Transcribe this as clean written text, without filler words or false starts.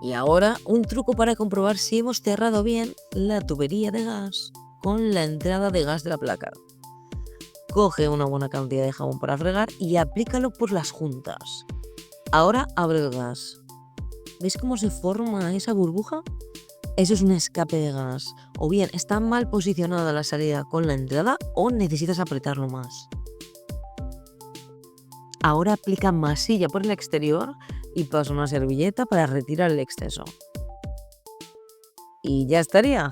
Y ahora un truco para comprobar si hemos cerrado bien la tubería de gas con la entrada de gas de la placa. Coge una buena cantidad de jabón para fregar y aplícalo por las juntas. Ahora abre el gas. ¿Ves cómo se forma esa burbuja? Eso es un escape de gas. O bien está mal posicionada la salida con la entrada o necesitas apretarlo más. Ahora aplica masilla por el exterior y pasa una servilleta para retirar el exceso. Y ya estaría.